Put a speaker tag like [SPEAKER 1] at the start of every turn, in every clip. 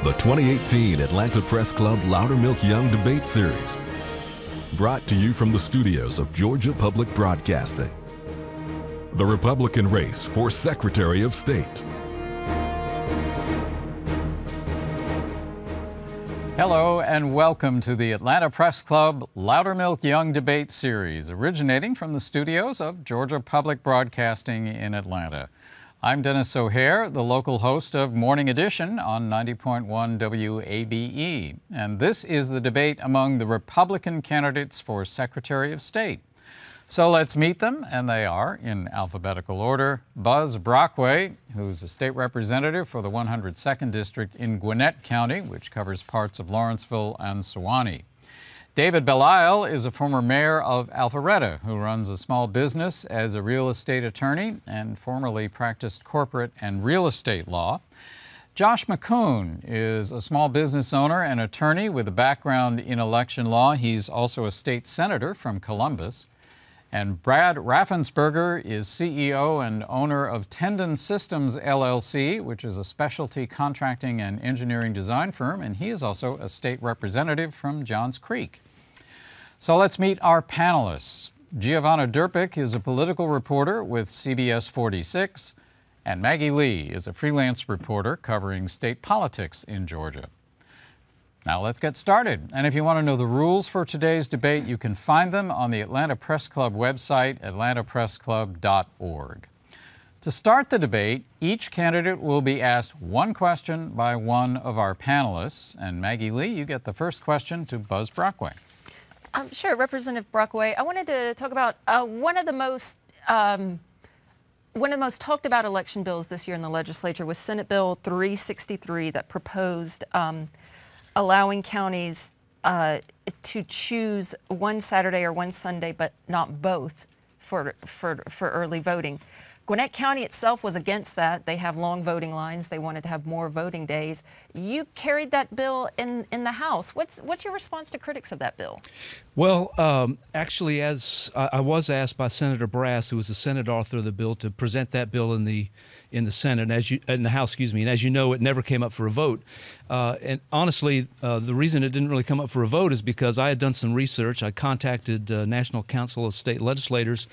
[SPEAKER 1] The 2018 Atlanta Press Club Loudermilk Young Debate Series. Brought to you from the studios of Georgia Public Broadcasting. The Republican race for Secretary of State.
[SPEAKER 2] Hello and welcome to the Atlanta Press Club Loudermilk Young Debate Series, originating from the studios of Georgia Public Broadcasting in Atlanta. I'm Dennis O'Hare, the local host of Morning Edition on 90.1 WABE, and this is the debate among the Republican candidates for Secretary of State. So let's meet them, and they are, in alphabetical order, Buzz Brockway, who's a state representative for the 102nd District in Gwinnett County, which covers parts of Lawrenceville and Sewanee. David Belisle is a former mayor of Alpharetta who runs a small business as a real estate attorney and formerly practiced corporate and real estate law. Josh McCoon is a small business owner and attorney with a background in election law. He's also a state senator from Columbus. And Brad Raffensperger is CEO and owner of Tendon Systems, LLC, which is a specialty contracting and engineering design firm, and he is also a state representative from Johns Creek. So let's meet our panelists. Giovanna Durpick is a political reporter with CBS 46, and Maggie Lee is a freelance reporter covering state politics in Georgia. Now let's get started. And if you want to know the rules for today's debate, you can find them on the Atlanta Press Club website, atlantapressclub.org. To start the debate, each candidate will be asked one question by one of our panelists. And Maggie Lee, you get the first question to Buzz Brockway.
[SPEAKER 3] Sure, Representative Brockway. I wanted to talk about one of the most talked about election bills this year in the legislature was Senate Bill 363 that proposed allowing counties to choose one Saturday or one Sunday, but not both for early voting. Gwinnett County itself was against that. They have long voting lines. They wanted to have more voting days. You carried that bill in the House. What's your response to critics of that bill?
[SPEAKER 4] Well, actually, as I was asked by Senator Brass, who was the Senate author of the bill, to present that bill in the Senate, in the House, and as you know, it never came up for a vote. And honestly, the reason it didn't really come up for a vote is because I had done some research. I contacted National Council of State Legislators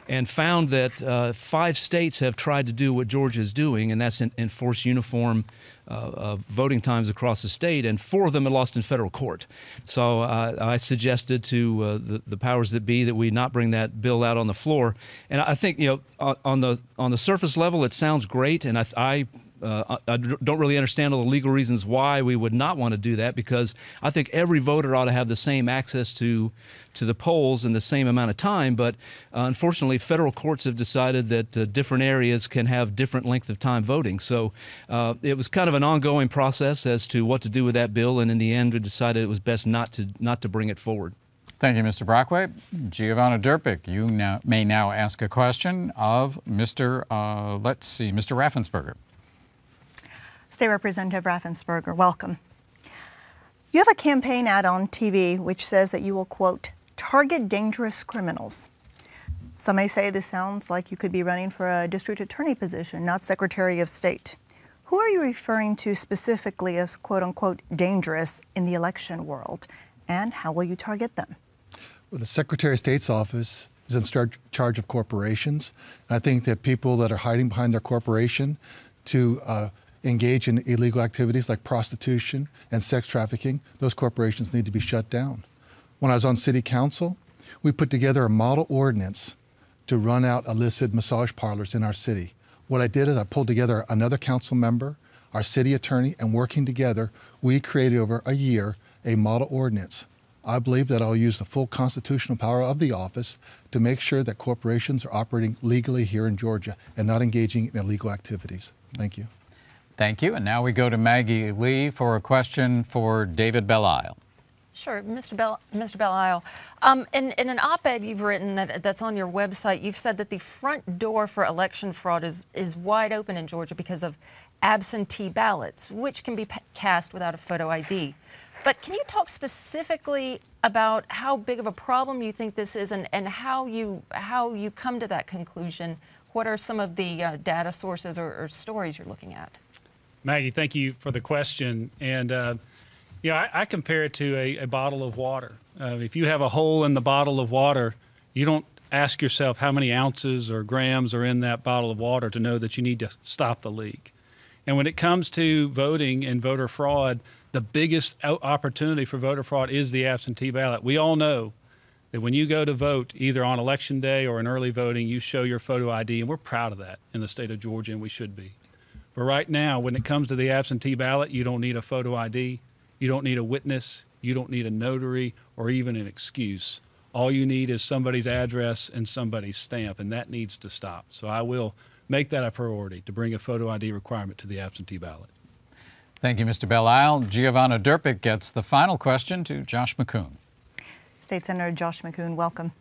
[SPEAKER 4] and found that 5 states have tried to do what Georgia is doing, and that's enforce uniform voting times across the state, and 4 of them had lost in federal court. So I suggested to the powers that be that we not bring that bill out on the floor. And I think, on the surface level, it sounds great, and I don't really understand all the legal reasons why we would not want to do that, because I think every voter ought to have the same access to the polls in the same amount of time. But unfortunately, federal courts have decided that different areas can have different length of time voting. So it was kind of an ongoing process as to what to do with that bill, and in the end, we decided it was best not to bring it forward.
[SPEAKER 2] Thank you, Mr. Brockway. Giovanna Durpick, you may now ask a question of Mr. Raffensperger.
[SPEAKER 5] State Representative Raffensperger, welcome. You have a campaign ad on TV which says that you will, quote, target dangerous criminals. Some may say this sounds like you could be running for a district attorney position, not Secretary of State. Who are you referring to specifically as, quote unquote, dangerous in the election world, and how will you target them?
[SPEAKER 6] Well, the Secretary of State's office is in charge of corporations. And I think that people that are hiding behind their corporation to engage in illegal activities like prostitution and sex trafficking, those corporations need to be shut down. When I was on City Council, we put together a model ordinance to run out illicit massage parlors in our city. What I did is I pulled together another council member, our city attorney, and working together, we created over a year a model ordinance. I believe that I'll use the full constitutional power of the office to make sure that corporations are operating legally here in Georgia and not engaging in illegal activities. Thank you.
[SPEAKER 2] Thank you. And now we go to Maggie Lee for a question for David Belisle.
[SPEAKER 3] Sure, Mr. Belisle. In an op-ed you've written that's on your website, you've said that the front door for election fraud is wide open in Georgia because of absentee ballots, which can be cast without a photo ID. But can you talk specifically about how big of a problem you think this is, and how you come to that conclusion? What are some of the data sources or stories you're looking at?
[SPEAKER 7] Maggie, thank you for the question. And, I compare it to a bottle of water. If you have a hole in the bottle of water, you don't ask yourself how many ounces or grams are in that bottle of water to know that you need to stop the leak. And when it comes to voting and voter fraud, the biggest opportunity for voter fraud is the absentee ballot. We all know that when you go to vote, either on election day or in early voting, you show your photo ID, and we're proud of that in the state of Georgia, and we should be. But right now, when it comes to the absentee ballot, you don't need a photo ID, you don't need a witness, you don't need a notary, or even an excuse. All you need is somebody's address and somebody's stamp, and that needs to stop. So I will make that a priority to bring a photo ID requirement to the absentee ballot.
[SPEAKER 2] Thank you, Mr. Belisle. Giovanna Durpick gets the final question to Josh McCoon.
[SPEAKER 5] State Senator Josh McCoon, welcome.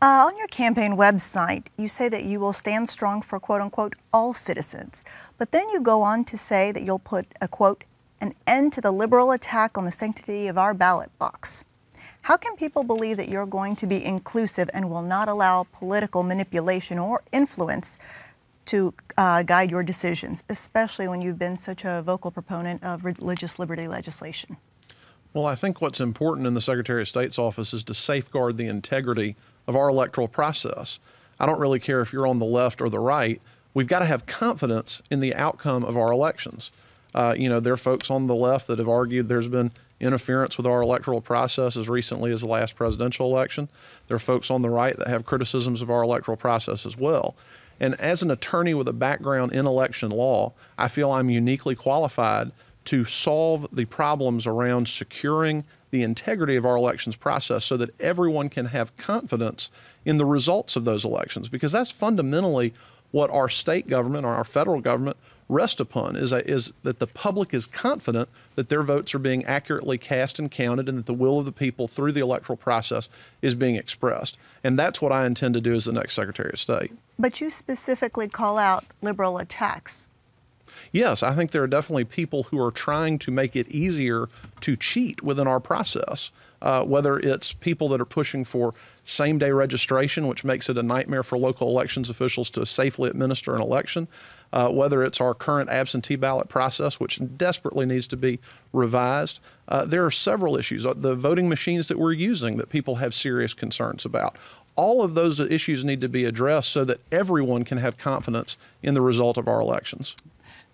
[SPEAKER 5] On your campaign website, you say that you will stand strong for, quote unquote, all citizens. But then you go on to say that you'll put a, quote, an end to the liberal attack on the sanctity of our ballot box. How can people believe that you're going to be inclusive and will not allow political manipulation or influence to guide your decisions, especially when you've been such a vocal proponent of religious liberty legislation?
[SPEAKER 8] Well, I think what's important in the Secretary of State's office is to safeguard the integrity of our electoral process. I don't really care if you're on the left or the right. We've got to have confidence in the outcome of our elections. There are folks on the left that have argued there's been interference with our electoral process as recently as the last presidential election. There are folks on the right that have criticisms of our electoral process as well. And as an attorney with a background in election law, I feel I'm uniquely qualified to solve the problems around securing the integrity of our elections process so that everyone can have confidence in the results of those elections, because that's fundamentally what our state government or our federal government rest upon, is that the public is confident that their votes are being accurately cast and counted and that the will of the people through the electoral process is being expressed. And that's what I intend to do as the next Secretary of State.
[SPEAKER 5] But you specifically call out liberal attacks.
[SPEAKER 8] Yes, I think there are definitely people who are trying to make it easier to cheat within our process, whether it's people that are pushing for same-day registration, which makes it a nightmare for local elections officials to safely administer an election, whether it's our current absentee ballot process, which desperately needs to be revised. There are several issues. The voting machines that we're using that people have serious concerns about. All of those issues need to be addressed so that everyone can have confidence in the result of our elections.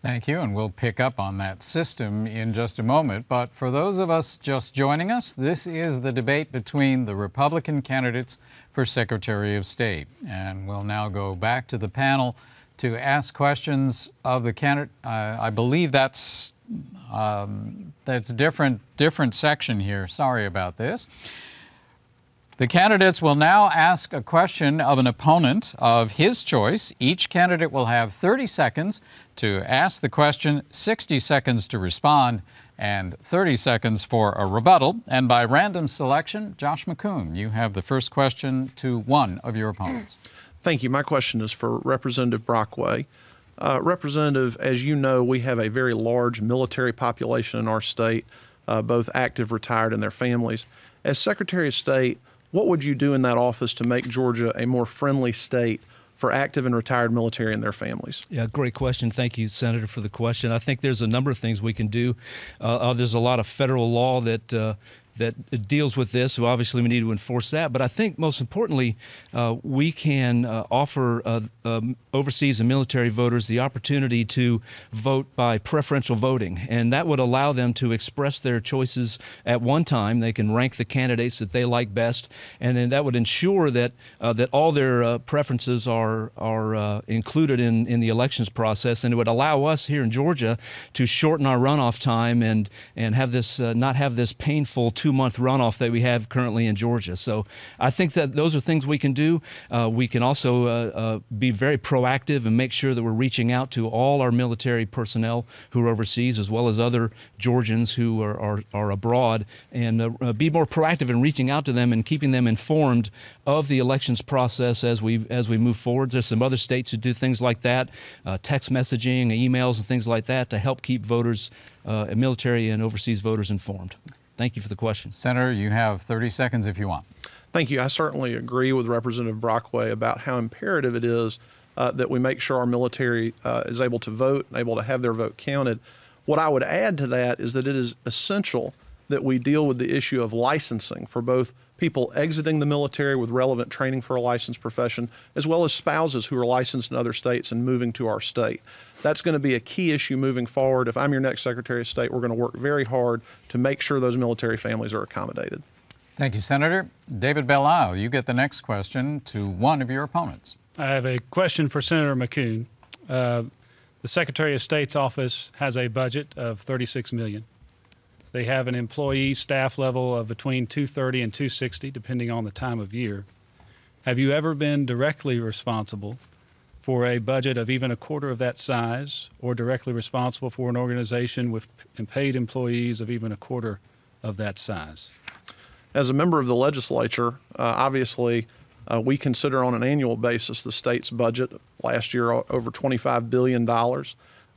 [SPEAKER 2] Thank you, and we'll pick up on that system in just a moment. But for those of us just joining us, this is the debate between the Republican candidates for Secretary of State. And we'll now go back to the panel to ask questions of the candidate. I believe that's different section here. Sorry about this. The candidates will now ask a question of an opponent of his choice. Each candidate will have 30 seconds to ask the question, 60 seconds to respond, and 30 seconds for a rebuttal. And by random selection, Josh McCoon, you have the first question to one of your opponents.
[SPEAKER 8] Thank you. My question is for Representative Brockway. Representative, as you know, we have a very large military population in our state, both active, retired, and their families. As Secretary of State, what would you do in that office to make Georgia a more friendly state for active and retired military and their families?
[SPEAKER 4] Yeah, great question. Thank you, Senator, for the question. I think there's a number of things we can do. There's a lot of federal law that deals with this, so obviously we need to enforce that. But I think most importantly, we can offer overseas and military voters the opportunity to vote by preferential voting, and that would allow them to express their choices at one time. They can rank the candidates that they like best, and then that would ensure that that all their preferences are included in the elections process, and it would allow us here in Georgia to shorten our runoff time and have this not have this painful 2-month runoff that we have currently in Georgia. So I think that those are things we can do. We can also be very proactive and make sure that we're reaching out to all our military personnel who are overseas, as well as other Georgians who are abroad, and be more proactive in reaching out to them and keeping them informed of the elections process as we move forward. There's some other states who do things like that, text messaging, emails, and things like that to help keep voters, military and overseas voters informed. Thank you for the question.
[SPEAKER 2] Senator, you have 30 seconds if you want.
[SPEAKER 8] Thank you. I certainly agree with Representative Brockway about how imperative it is that we make sure our military is able to vote and able to have their vote counted. What I would add to that is that it is essential that we deal with the issue of licensing for both people exiting the military with relevant training for a licensed profession, as well as spouses who are licensed in other states and moving to our state. That's going to be a key issue moving forward. If I'm your next Secretary of State, we're going to work very hard to make sure those military families are accommodated.
[SPEAKER 2] Thank you, Senator. David Belle-Isle, you get the next question to one of your opponents.
[SPEAKER 7] I have a question for Senator McCune. The Secretary of State's office has a budget of $36 million. They have an employee staff level of between 230 and 260, depending on the time of year. Have you ever been directly responsible for a budget of even a quarter of that size, or directly responsible for an organization with paid employees of even a quarter of that size?
[SPEAKER 8] As a member of the legislature, obviously, we consider on an annual basis the state's budget. Last year, over $25 billion.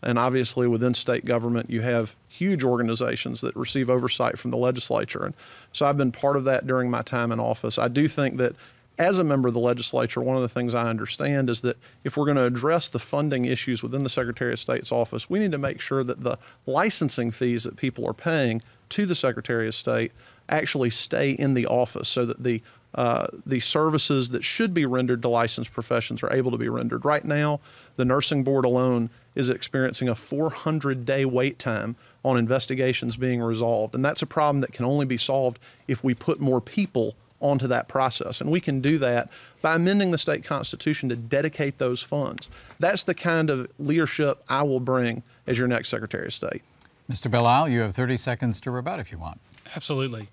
[SPEAKER 8] And obviously, within state government, you have huge organizations that receive oversight from the legislature. And so I've been part of that during my time in office. I do think that as a member of the legislature, one of the things I understand is that if we're going to address the funding issues within the Secretary of State's office, we need to make sure that the licensing fees that people are paying to the Secretary of State actually stay in the office so that the services that should be rendered to licensed professions are able to be rendered. Right now, the nursing board alone is experiencing a 400-day wait time on investigations being resolved. And that's a problem that can only be solved if we put more people onto that process. And we can do that by amending the state constitution to dedicate those funds. That's the kind of leadership I will bring as your next Secretary of State.
[SPEAKER 2] Mr. Belle-Isle, you have 30 seconds to rebut if you want.
[SPEAKER 7] Absolutely.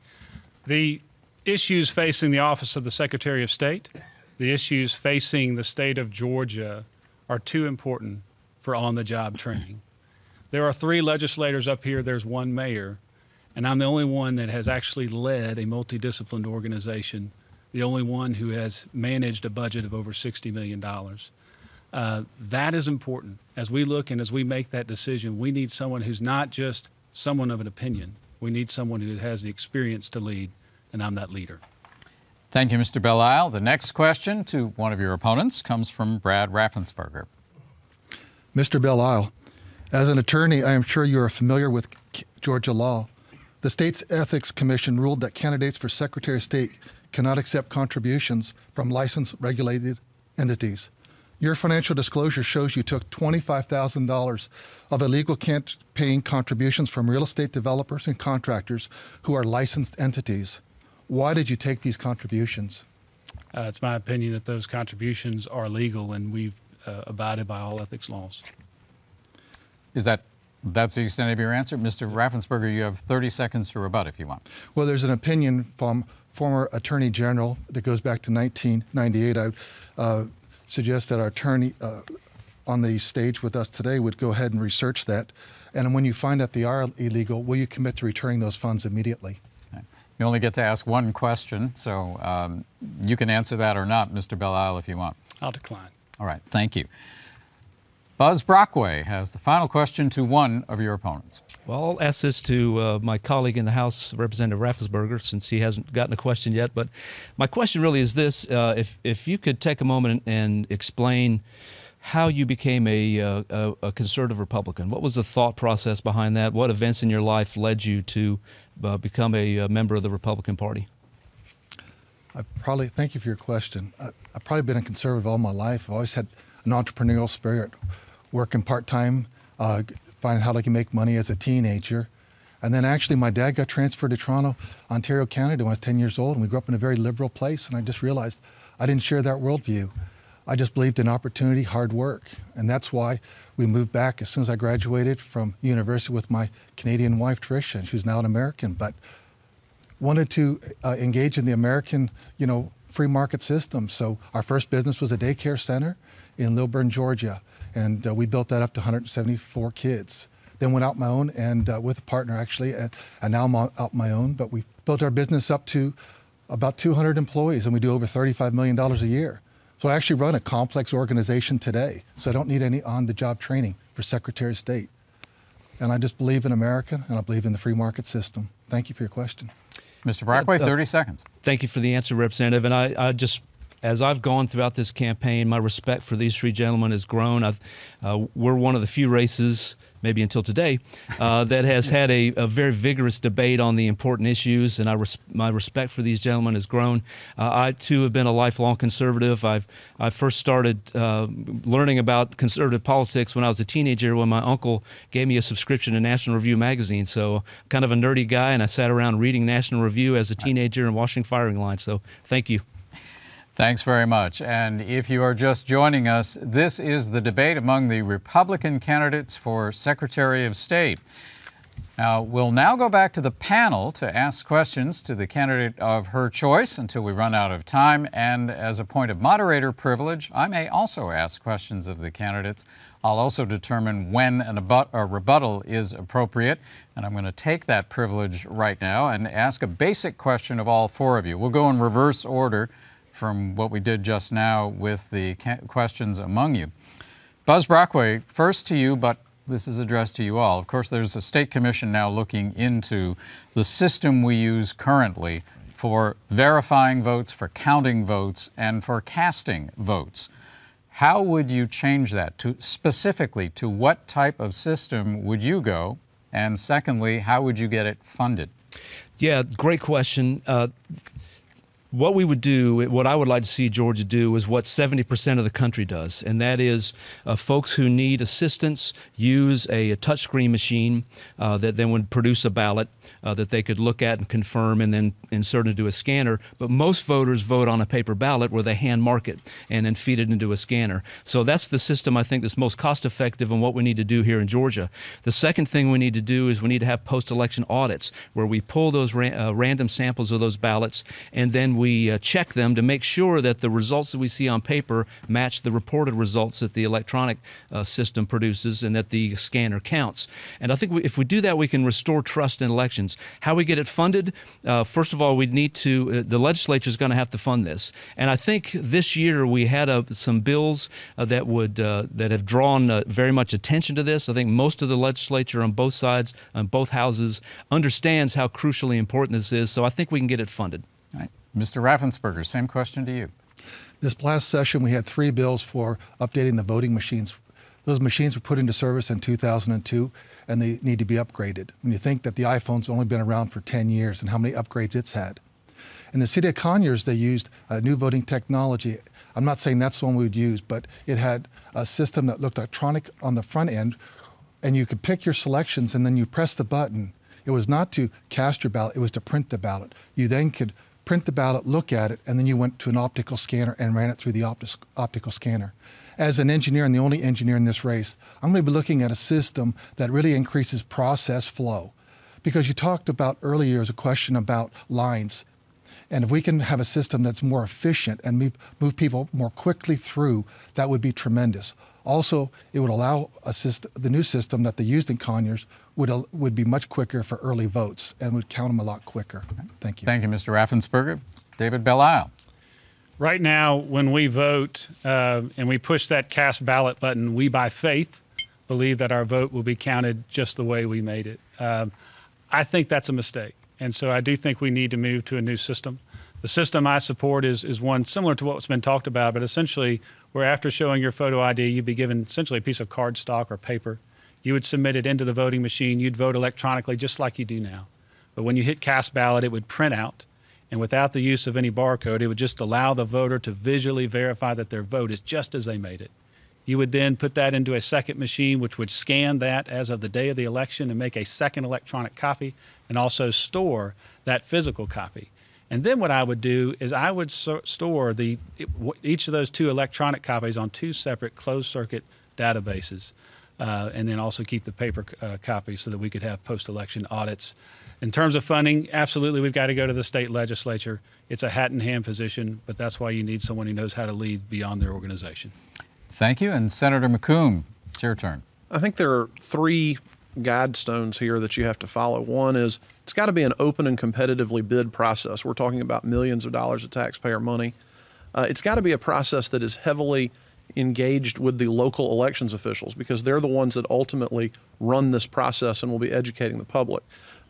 [SPEAKER 7] The issues facing the office of the Secretary of State, the issues facing the state of Georgia are too important for on-the-job training. There are 3 legislators up here, there's 1 mayor, and I'm the only one that has actually led a multidisciplined organization, the only one who has managed a budget of over $60 million. That is important. As we look and as we make that decision, we need someone who's not just someone of an opinion. We need someone who has the experience to lead, and I'm that leader.
[SPEAKER 2] Thank you, Mr. Belle-Isle. The next question to one of your opponents comes from Brad Raffensperger.
[SPEAKER 6] Mr. Belle-Isle, as an attorney, I am sure you are familiar with Georgia law. The state's Ethics Commission ruled that candidates for Secretary of State cannot accept contributions from licensed regulated entities. Your financial disclosure shows you took $25,000 of illegal campaign contributions from real estate developers and contractors who are licensed entities. Why did you take these contributions?
[SPEAKER 7] It's my opinion that those contributions are legal, and we've abided by all ethics laws.
[SPEAKER 2] That's the extent of your answer? Mr. Raffensperger, you have 30 seconds to rebut if you want.
[SPEAKER 6] Well, there's an opinion from former Attorney General that goes back to 1998. I suggest that our attorney on the stage with us today would go ahead and research that. And when you find that they are illegal, will you commit to returning those funds immediately?
[SPEAKER 2] Okay. You only get to ask one question, so you can answer that or not, Mr. Belle-Isle, if you want.
[SPEAKER 7] I'll decline.
[SPEAKER 2] All right, thank you. Buzz Brockway has the final question to one of your opponents.
[SPEAKER 4] Well, I'll ask this to my colleague in the House, Representative Raffensperger, since he hasn't gotten a question yet. But my question really is this. If you could take a moment and explain how you became a conservative Republican. What was the thought process behind that? What events in your life led you to become a member of the Republican Party?
[SPEAKER 6] Thank you for your question. I've probably been a conservative all my life. I've always had an entrepreneurial spirit, working part-time, finding how I can make money as a teenager. And then actually my dad got transferred to Toronto, Ontario, Canada when I was 10 years old, and we grew up in a very liberal place, and I just realized I didn't share that worldview. I just believed in opportunity, hard work, and that's why we moved back as soon as I graduated from university with my Canadian wife, Tricia, and she's now an American, but wanted to engage in the American, free market system. So our first business was a daycare center in Lilburn, Georgia, and we built that up to 174 kids. Then went out my own and with a partner actually, and now I'm out my own, but we built our business up to about 200 employees, and we do over $35 million a year. So I actually run a complex organization today, so I don't need any on-the-job training for Secretary of State. And I just believe in America, and I believe in the free market system. Thank you for your question.
[SPEAKER 2] Mr. Brockway, 30 seconds.
[SPEAKER 4] Thank you for the answer, Representative. And I just as I've gone throughout this campaign, my respect for these three gentlemen has grown. We're one of the few races, maybe until today, that has had a very vigorous debate on the important issues, and my respect for these gentlemen has grown. I, too, have been a lifelong conservative. I first started learning about conservative politics when I was a teenager, when my uncle gave me a subscription to National Review magazine. So kind of a nerdy guy, and I sat around reading National Review as a teenager and watching firing lines. So thank you.
[SPEAKER 2] Thanks very much. And if you are just joining us, this is the debate among the Republican candidates for Secretary of State. Now, we'll now go back to the panel to ask questions to the candidate of her choice until we run out of time. And as a point of moderator privilege, I may also ask questions of the candidates. I'll also determine when a rebuttal is appropriate. And I'm going to take that privilege right now and ask a basic question of all four of you. We'll go in reverse order from what we did just now with the questions among you. Buzz Brockway, first to you, but this is addressed to you all. Of course, there's a state commission now looking into the system we use currently for verifying votes, for counting votes, and for casting votes. How would you change that? Specifically, to what type of system would you go? And secondly, how would you get it funded?
[SPEAKER 4] Yeah, great question. What we would do, what I would like to see Georgia do, is what 70% of the country does, and that is folks who need assistance use a touchscreen machine that then would produce a ballot that they could look at and confirm and then insert into a scanner. But most voters vote on a paper ballot where they hand mark it and then feed it into a scanner. So that's the system I think that's most cost effective and what we need to do here in Georgia. The second thing we need to do is we need to have post-election audits where we pull those random samples of those ballots and then we check them to make sure that the results that we see on paper match the reported results that the electronic system produces and that the scanner counts. And I think if we do that, we can restore trust in elections. How we get it funded? First of all, we need to, the legislature is going to have to fund this. And I think this year we had some bills that have drawn very much attention to this. I think most of the legislature on both sides, on both houses, understands how crucially important this is. So I think we can get it funded.
[SPEAKER 2] All right. Mr. Raffensperger, same question to you.
[SPEAKER 6] This last session, we had 3 bills for updating the voting machines. Those machines were put into service in 2002, and they need to be upgraded. When you think that the iPhone's only been around for 10 years and how many upgrades it's had. In the city of Conyers, they used new voting technology. I'm not saying that's the one we would use, but it had a system that looked electronic on the front end, and you could pick your selections, and then you press the button. It was not to cast your ballot, it was to print the ballot. You then could print the ballot, look at it, and then you went to an optical scanner and ran it through the optical scanner. As an engineer and the only engineer in this race, I'm going to be looking at a system that really increases process flow. Because you talked about earlier as a question about lines. And if we can have a system that's more efficient and move people more quickly through, that would be tremendous. Also, it would allow the new system that they used in Conyers would be much quicker for early votes and would count them a lot quicker. Thank you.
[SPEAKER 2] Thank you, Mr. Raffensperger. David Belle-Isle.
[SPEAKER 7] Right now, when we vote and we push that cast ballot button, we by faith believe that our vote will be counted just the way we made it. I think that's a mistake. And so I do think we need to move to a new system. The system I support is one similar to what's been talked about, but essentially where after showing your photo ID, you'd be given essentially a piece of cardstock or paper. You would submit it into the voting machine. You'd vote electronically just like you do now. But when you hit cast ballot, it would print out. And without the use of any barcode, it would just allow the voter to visually verify that their vote is just as they made it. You would then put that into a second machine, which would scan that as of the day of the election and make a second electronic copy and also store that physical copy. And then what I would do is I would store each of those 2 electronic copies on 2 separate closed-circuit databases, and then also keep the paper copies so that we could have post-election audits. In terms of funding, absolutely, we've got to go to the state legislature. It's a hat-in-hand position, but that's why you need someone who knows how to lead beyond their organization.
[SPEAKER 2] Thank you. And Senator McComb, it's your turn.
[SPEAKER 8] I think there are 3 guidestones here that you have to follow. One is it's got to be an open and competitively bid process. We're talking about millions of dollars of taxpayer money. It's got to be a process that is heavily engaged with the local elections officials because they're the ones that ultimately run this process and will be educating the public.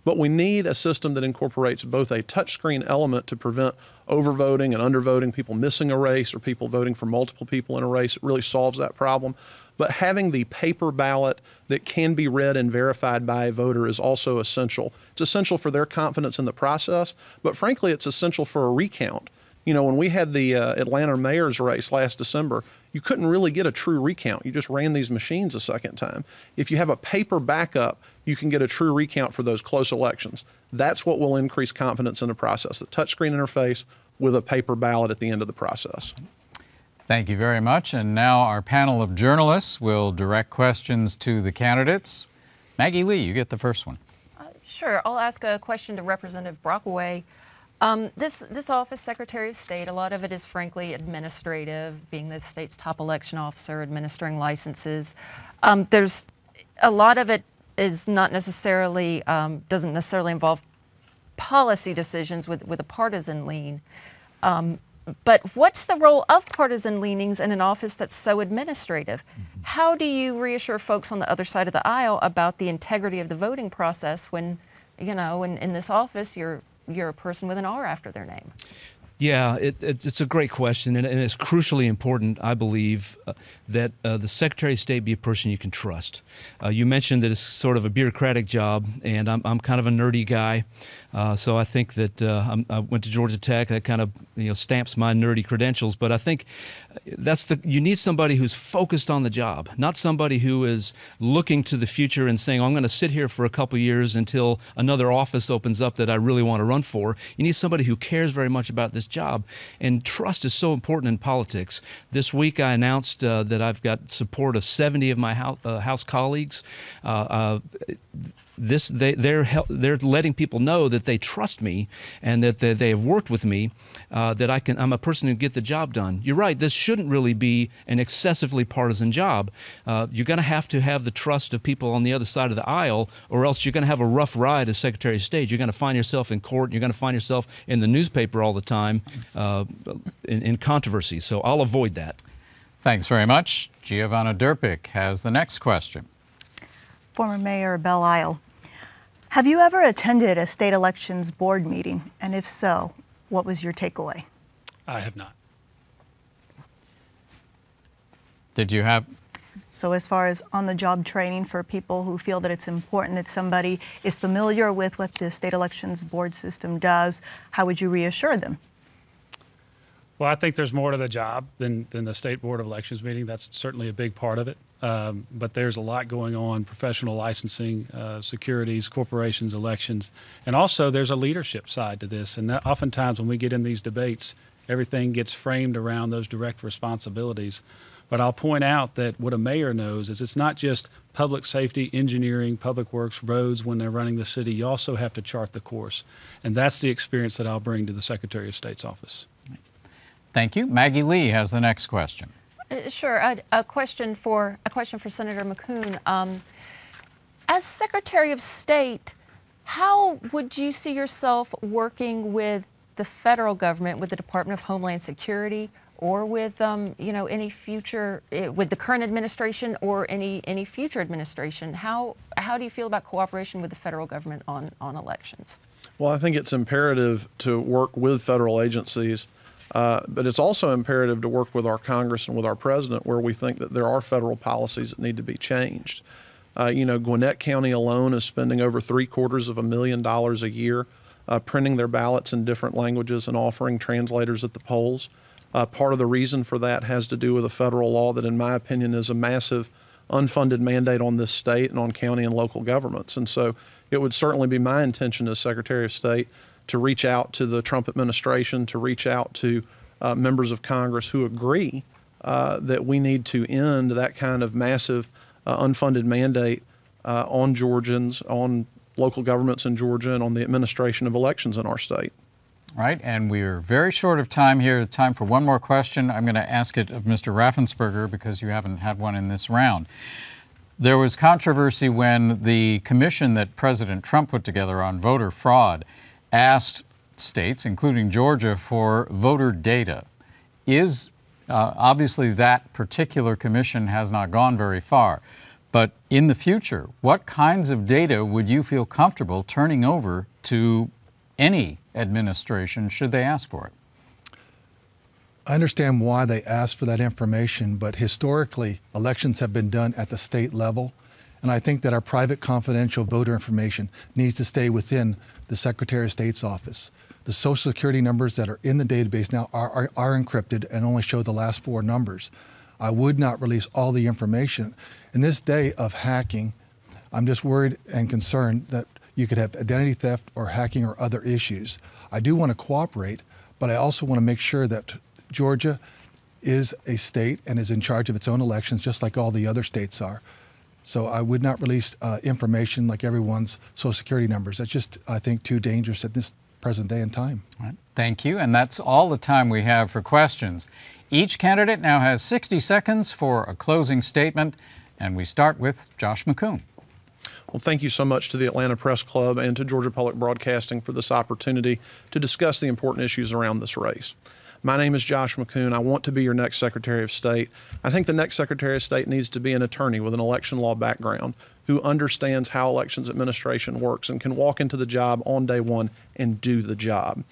[SPEAKER 8] But we need a system that incorporates both a touchscreen element to prevent overvoting and undervoting, people missing a race or people voting for multiple people in a race. It really solves that problem. But having the paper ballot that can be read and verified by a voter is also essential. It's essential for their confidence in the process, but frankly, it's essential for a recount. You know, when we had the Atlanta mayor's race last December, you couldn't really get a true recount. You just ran these machines a second time. If you have a paper backup, you can get a true recount for those close elections. That's what will increase confidence in the process, the touchscreen interface with a paper ballot at the end of the process.
[SPEAKER 2] Thank you very much. And now our panel of journalists will direct questions to the candidates. Maggie Lee, you get the first one.
[SPEAKER 3] Sure. I'll ask a question to Representative Brockway. This office, Secretary of State, a lot of it is frankly administrative, being the state's top election officer, administering licenses. There's a lot of it is not necessarily, doesn't necessarily involve policy decisions with a partisan lean. But what's the role of partisan leanings in an office that's so administrative? How do you reassure folks on the other side of the aisle about the integrity of the voting process when, you know, in this office, you're a person with an R after their name?
[SPEAKER 4] Yeah, it's a great question, and it's crucially important, I believe, that the Secretary of State be a person you can trust. You mentioned that it's sort of a bureaucratic job, and I'm kind of a nerdy guy, so I think that I went to Georgia Tech. That kind of stamps my nerdy credentials. But I think you need somebody who's focused on the job, not somebody who is looking to the future and saying, I'm going to sit here for a couple years until another office opens up that I really want to run for. You need somebody who cares very much about this job, and trust is so important in politics. This week I announced that I've got support of 70 of my House colleagues. They're letting people know that they trust me and that they have worked with me, that I'm a person who can get the job done. You're right, this shouldn't really be an excessively partisan job. You're going to have the trust of people on the other side of the aisle, or else you're going to have a rough ride as Secretary of State. You're going to find yourself in court, and you're going to find yourself in the newspaper all the time in controversy. So I'll avoid that.
[SPEAKER 2] Thanks very much. Giovanna Durpick has the next question.
[SPEAKER 5] Former Mayor Belle Isle, have you ever attended a state elections board meeting? And if so, what was your takeaway?
[SPEAKER 7] I have not.
[SPEAKER 2] Did you have?
[SPEAKER 5] So as far as on-the-job training for people who feel that it's important that somebody is familiar with what the state elections board system does, how would you reassure them?
[SPEAKER 7] Well, I think there's more to the job than the State Board of Elections meeting. That's certainly a big part of it. But there's a lot going on: professional licensing, securities, corporations, elections, and also there's a leadership side to this. And that oftentimes when we get in these debates, everything gets framed around those direct responsibilities. But I'll point out that what a mayor knows is it's not just public safety, engineering, public works, roads when they're running the city. You also have to chart the course. And that's the experience that I'll bring to the Secretary of State's office.
[SPEAKER 2] Thank you. Maggie Lee has the next question.
[SPEAKER 3] Sure. A question for Senator McCoon. As Secretary of State, how would you see yourself working with the federal government, with the Department of Homeland Security, or with any future, with the current administration or any future administration? How do you feel about cooperation with the federal government on elections?
[SPEAKER 8] Well, I think it's imperative to work with federal agencies. But it's also imperative to work with our Congress and with our president where we think that there are federal policies that need to be changed. Gwinnett County alone is spending over $750,000 a year printing their ballots in different languages and offering translators at the polls. Part of the reason for that has to do with a federal law that, in my opinion, is a massive unfunded mandate on this state and on county and local governments. And so it would certainly be my intention as Secretary of State to reach out to the Trump administration, to reach out to members of Congress who agree that we need to end that kind of massive unfunded mandate on Georgians, on local governments in Georgia, and on the administration of elections in our state.
[SPEAKER 2] All right, and we're very short of time here. Time for one more question. I'm going to ask it of Mr. Raffensperger because you haven't had one in this round. There was controversy when the commission that President Trump put together on voter fraud asked states, including Georgia, for voter data. Obviously that particular commission has not gone very far, But in the future, what kinds of data would you feel comfortable turning over to any administration should they ask for it?
[SPEAKER 6] I understand why they ask for that information, but historically, elections have been done at the state level, and I think that our private confidential voter information needs to stay within the Secretary of State's office. The Social Security numbers that are in the database now are encrypted and only show the last 4 numbers. I would not release all the information. In this day of hacking, I'm just worried and concerned that you could have identity theft or hacking or other issues. I do want to cooperate, but I also want to make sure that Georgia is a state and is in charge of its own elections, just like all the other states are. So I would not release information like everyone's Social Security numbers. That's just, I think, too dangerous at this present day and time.
[SPEAKER 2] All right. Thank you. And that's all the time we have for questions. Each candidate now has 60 seconds for a closing statement, and we start with Josh McCoon.
[SPEAKER 8] Well, thank you so much to the Atlanta Press Club and to Georgia Public Broadcasting for this opportunity to discuss the important issues around this race. My name is Josh McCoon. I want to be your next Secretary of State. I think the next Secretary of State needs to be an attorney with an election law background who understands how elections administration works and can walk into the job on day one and do the job.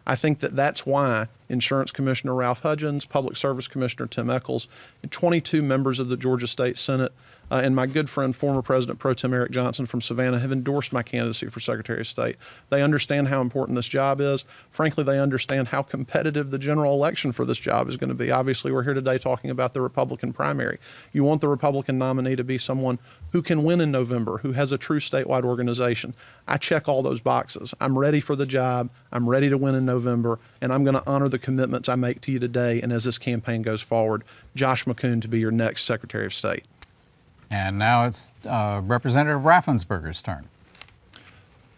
[SPEAKER 8] I think that that's why Insurance Commissioner Ralph Hudgens, Public Service Commissioner Tim Echols, and 22 members of the Georgia State Senate and my good friend, former President Pro Tem Eric Johnson from Savannah, have endorsed my candidacy for Secretary of State. They understand how important this job is. Frankly, they understand how competitive the general election for this job is going to be. Obviously, we're here today talking about the Republican primary. You want the Republican nominee to be someone who can win in November, who has a true statewide organization. I check all those boxes. I'm ready for the job. I'm ready to win in November, and I'm going to honor the commitments I make to you today and as this campaign goes forward. Josh McCoon to be your next Secretary of State.
[SPEAKER 2] And now it's Representative Raffensperger's turn.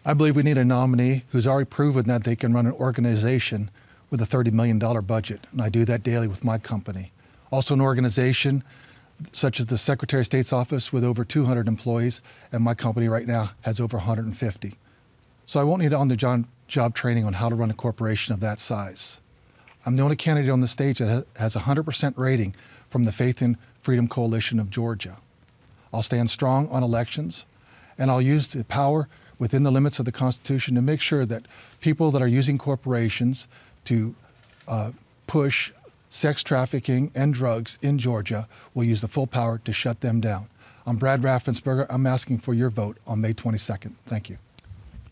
[SPEAKER 6] I believe we need a nominee who's already proven that they can run an organization with a $30 million budget, and I do that daily with my company. Also an organization such as the Secretary of State's office with over 200 employees, and my company right now has over 150. So I won't need on-the-job training on how to run a corporation of that size. I'm the only candidate on the stage that has a 100% rating from the Faith and Freedom Coalition of Georgia. I'll stand strong on elections, and I'll use the power within the limits of the Constitution to make sure that people that are using corporations to push sex trafficking and drugs in Georgia will use the full power to shut them down. I'm Brad Raffensperger. I'm asking for your vote on May 22nd. Thank you.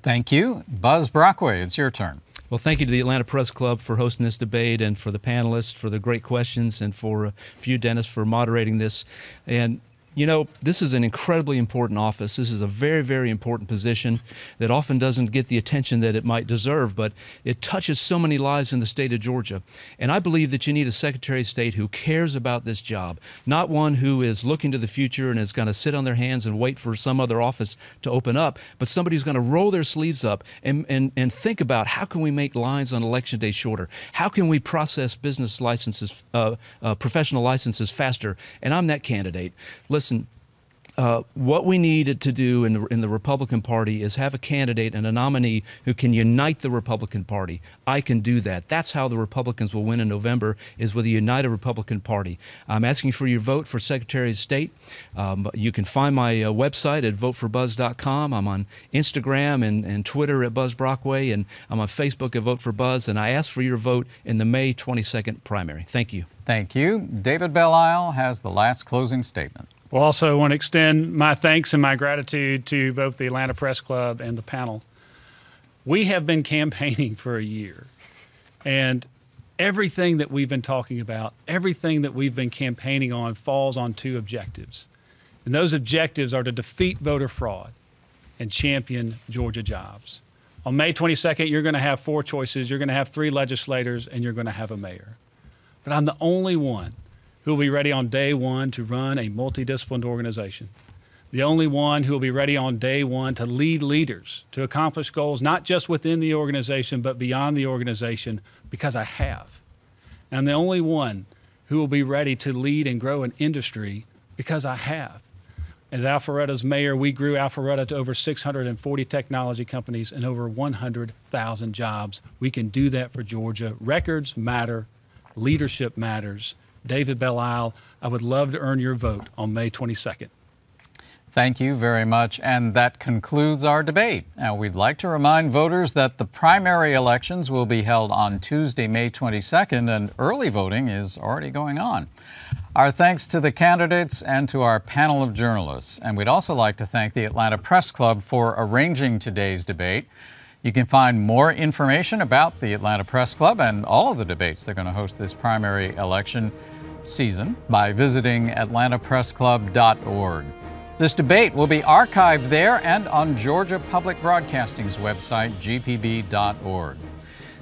[SPEAKER 2] Thank you. Buzz Brockway, it's your turn.
[SPEAKER 4] Well, thank you to the Atlanta Press Club for hosting this debate and for the panelists for the great questions and for you, Dennis, for moderating this. And you know, this is an incredibly important office. This is a very, very important position that often doesn't get the attention that it might deserve, but it touches so many lives in the state of Georgia. And I believe that you need a Secretary of State who cares about this job, not one who is looking to the future and is going to sit on their hands and wait for some other office to open up, but somebody who's going to roll their sleeves up and think about how can we make lines on Election Day shorter? How can we process business licenses, professional licenses faster? And I'm that candidate. Listen, what we need to do in the Republican Party is have a candidate and a nominee who can unite the Republican Party. I can do that. That's how the Republicans will win in November, is with a united Republican Party. I'm asking for your vote for Secretary of State. You can find my website at voteforbuzz.com. I'm on Instagram and Twitter at Buzz Brockway, and I'm on Facebook at Vote for Buzz, and I ask for your vote in the May 22nd primary. Thank you.
[SPEAKER 2] Thank you. David Belle-Isle has the last closing statement.
[SPEAKER 7] Well, also want to extend my thanks and my gratitude to both the Atlanta Press Club and the panel. We have been campaigning for a year, and everything that we've been talking about, everything that we've been campaigning on falls on 2 objectives. And those objectives are to defeat voter fraud and champion Georgia jobs. On May 22nd, you're going to have 4 choices. You're going to have 3 legislators, and you're going to have a mayor. But I'm the only one who will be ready on day one to run a multidisciplined organization. The only one who will be ready on day one to lead leaders, to accomplish goals, not just within the organization, but beyond the organization, because I have. And I'm the only one who will be ready to lead and grow an industry because I have. As Alpharetta's mayor, we grew Alpharetta to over 640 technology companies and over 100,000 jobs. We can do that for Georgia. Records matter. Leadership matters. David Belle-Isle, I would love to earn your vote on May 22nd.
[SPEAKER 2] Thank you very much. And that concludes our debate. Now, we'd like to remind voters that the primary elections will be held on Tuesday, May 22nd, and early voting is already going on. Our thanks to the candidates and to our panel of journalists. And we'd also like to thank the Atlanta Press Club for arranging today's debate. You can find more information about the Atlanta Press Club and all of the debates they're going to host this primary election season by visiting atlantapressclub.org. This debate will be archived there and on Georgia Public Broadcasting's website, gpb.org.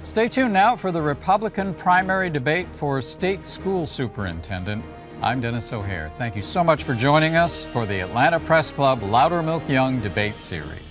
[SPEAKER 2] Stay tuned now for the Republican primary debate for state school superintendent. I'm Dennis O'Hare. Thank you so much for joining us for the Atlanta Press Club Louder Milk Young debate series.